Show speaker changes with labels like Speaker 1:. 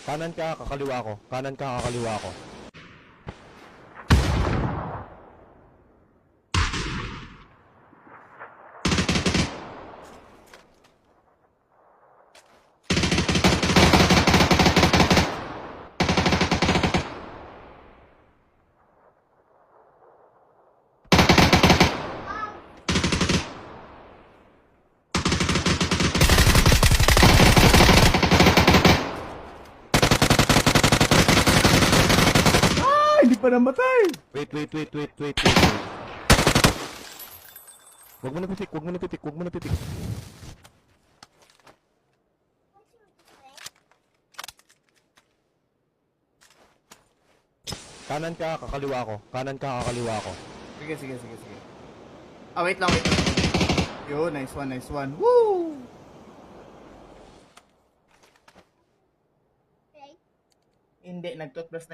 Speaker 1: Kanan ka, kakaliwa ko. Kanan ka, kakaliwa ko.
Speaker 2: Hindi pa namatay.
Speaker 1: Wait. Huwag mo na pitik, huwag mo na pitik, huwag mo na pitik. Kanan ka, kakaliwa ko. Kanan ka, kakaliwa ko.
Speaker 2: Sige. Ah, wait lang. Yo, nice one. Woo! Hindi, nag-toothbrush na.